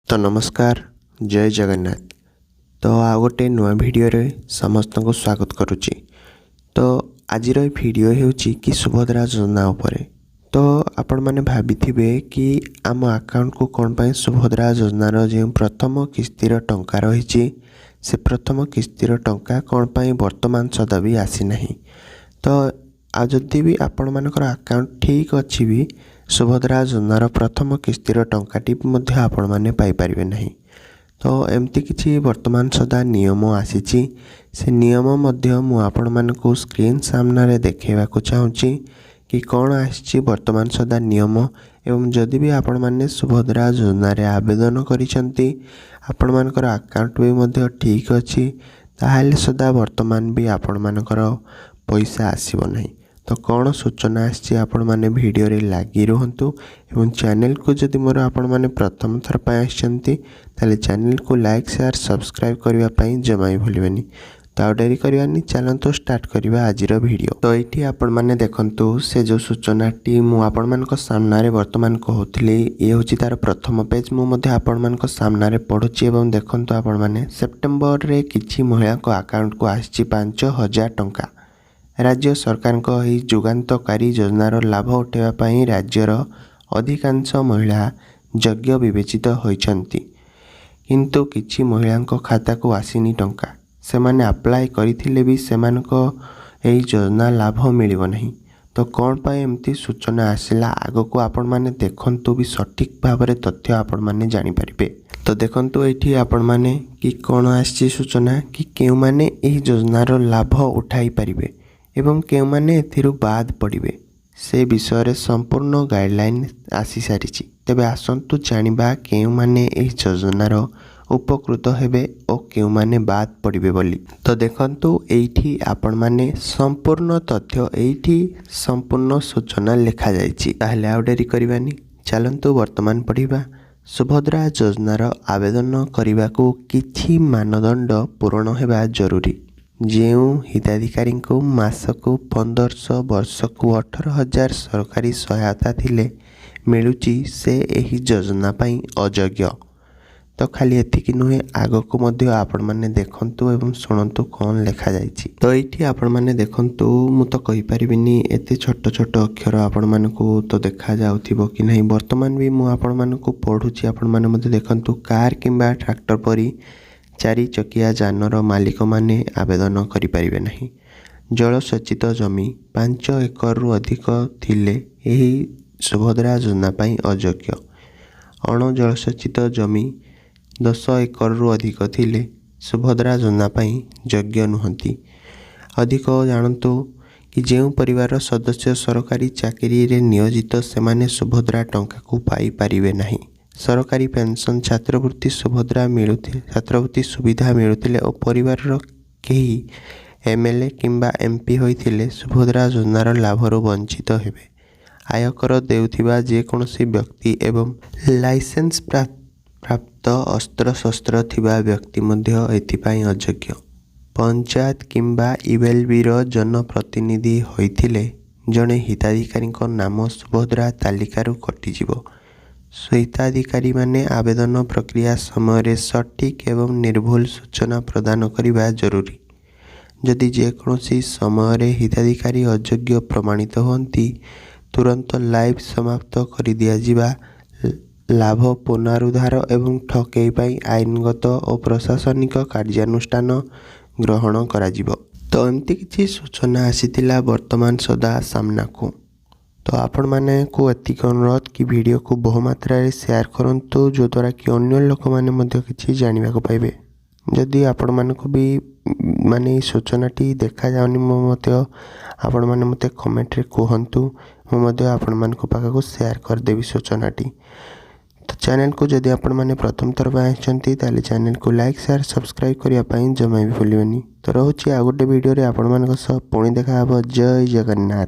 तो नमस्कार जय जगन्नाथ। तो आ गोटे नुआ भिडियो रे समस्त को स्वागत करुच्ची। तो आज भिडियो हेउची कि सुभद्रा योजना उपरे। तो आपण माने भाबिथिबे कि आम अकाउंट को कौन पाई सुभद्रा योजनार जो प्रथम किस्तिर टंका रही से प्रथम किस्तिर टंका कौन पाई वर्तमान सदा भी आसी नहीं। तो जदि भी आपण मानकर अकाउंट ठीक अच्छी भी सुभद्रा योजनार प्रथम किस्तिर टंकाटी मध्य आपण माने पाई परिबे नहीं। तो एमती किछि वर्तमान सदा नियम आसीछि से नियम मध्य मु आपण मानकु स्क्रीन सामने रे देखेबाकू चाहूँगी कि कौन आछि वर्तमान सदा नियम एवं जदि भी आपण माने सुभद्रा योजना रे आवेदन करिसंती आपण मानकर अकाउंट भी मध्य ठीक अछि ताहाले सदा वर्तमान भी आपण मानकर पैसा आसीबो नहीं। तो कौन सूचना आछि आपण माने वीडियो रे लागी रहंतु एवं चैनल को जदि मोर आपण माने प्रथम थर पाए आछंती ताले चैनल को लाइक शेयर सब्सक्राइब करबा पई जमाई भूलिबेनी। तो डेरी करबानी चलंतु स्टार्ट करबा आजिर वीडियो। तो एठी आपण माने देखंतु से जो सूचनाटी मु आपण मानक सामना रे वर्तमान कहउतली ए होची तार प्रथम पेज मु मध्ये आपण मानक सामना रे पढुची एवं देखंतु आपण माने सेप्टेम्बर रे किछि महिला को अकाउंट को आछि 5000 टंका। राज्य सरकार को ही जुगान्तकारी योजनार लाभ उठाइबा राज्यर अधिकांश महिला योग्य विवेचित होइछन्ति किंतु किछि महिला खाता को आसीनी टंका से माने अप्लाई करिथिले भी सेमानको एही योजना लाभ मिलिबो नहीं। तो कौन पाए एमती सूचना आसिला आगो को आपण माने देखंतु भी सठिक भाबरे तथ्य आपण माने जानि परिबे। तो देखंतु एठी आपण माने कि कोन आछि सूचना कि केउ माने एही योजनार लाभ उठाई परिबे एवं केउ माने एथिरु बाद पड़िबे से विषय रे संपूर्ण गाइडलाइन आसी सारिछि। तेबे आसंतु जानिबा केउ माने एही योजनार उपकृत हेबे और केउ माने बाद पड़िबे बोली। तो देखंतु एठी आपण माने संपूर्ण तथ्य एठी संपूर्ण सूचना लिखा जाइछि। ताहले आउ डेरी करबानी चलंतु वर्तमान पढ़िबा। सुभद्रा योजनार आवेदन करिबाकू किछि मानदंड पूर्ण हेबा जरूरी। जो हिताधिकारी को मासकू 1500 वर्षकू 18,000 सरकारी सहायता थिले मिलुची से एही योजना पाई अयोग्य। तो खाली एतिकी नुहे आगो को मध्य आपण माने देखंतु एवं सुनंतु कौन लिखा जाइछि। तो एठी आपण माने देखंतु मु तो कहि परिबिनी एते छोट छोट अक्षर आपण मानकू तो देखा जाउथिबो कि नहीं। वर्तमान भी मु आपण मानकू पढुची आपण माने मध्य देखंतु कार किंबा ट्रैक्टर परी 4 चकिया जानर मालिक माने आवेदन करि परिबे नहीं। जलसेचित जमी 5 एकर रु अधिक थिले एही सुभद्रा योजना पाई अयोग्य। अण जलसेचित जमी 10 एकर रु अधिक थिले सुभद्रा योजना पाई योग्य नुहंती। अधिक जानतु कि जो परिवार सदस्य सरकारी चाकरी रे नियोजित सेमाने सुभद्रा टंका को पाई परिबे नहीं। सरकारी पेंशन छात्रवृत्ति सुभद्रा मिलुथिले छात्रवृत्ति सुविधा मिलुथिले और परिवार केही एमएलए किंबा एमपी होइथिले सुभद्रा योजनार लाभरू वंचित हेबे। आयकर देउथिबा जे कोनोसी व्यक्ति एवं लाइसेंस प्राप्त अस्त्र शस्त्र थिबा व्यक्ति मध्य एथिपाई अयोग्य। पंचायत किंबा इवेलबीर जनप्रतिनिधि होइथिले जणे हिताधिकारी नाम सुभद्रा तालिकारु कटिजिवो। हिताधिकारी माने आवेदन प्रक्रिया समय सठिक एवं निर्भुल सूचना प्रदान करने जरूरी। जदि जेकोसी समय हिताधिकारी अयोग्य प्रमाणित होती तुरंत लाइव समाप्त कर दिया लाभ पुनरुद्धार एवं ठकई पाई आईनगत और प्रशासनिक कार्यानुष्ठान ग्रहण करा जिवो। तो एमती किछि सूचना आसीतिला वर्तमान सदा सामना को। तो आपण माने को एतिक अनुरोध कि वीडियो को बहु मात्रा रे शेयर करंतु जो द्वारा कि अन्य लोक माने मध्य किछि जानिबा को पाइबे। जदि आपण माने को भी माने सूचनाटी देखा जाउनी मते आपण माने मते कमेंट रे कहंतु मो मध्य आपण माने को पाखा को शेयर कर देबी सूचनाटी। तो चैनल को जदि आपण माने प्रथम थर पाए आछंती ताले चैनल को लाइक शेयर सब्सक्राइब करिया पई जमाई भी भूलिबेनी। तो रहउची आ गोटे वीडियो रे आपण माने को सब पुणी देखा हबो। जय जगन्नाथ।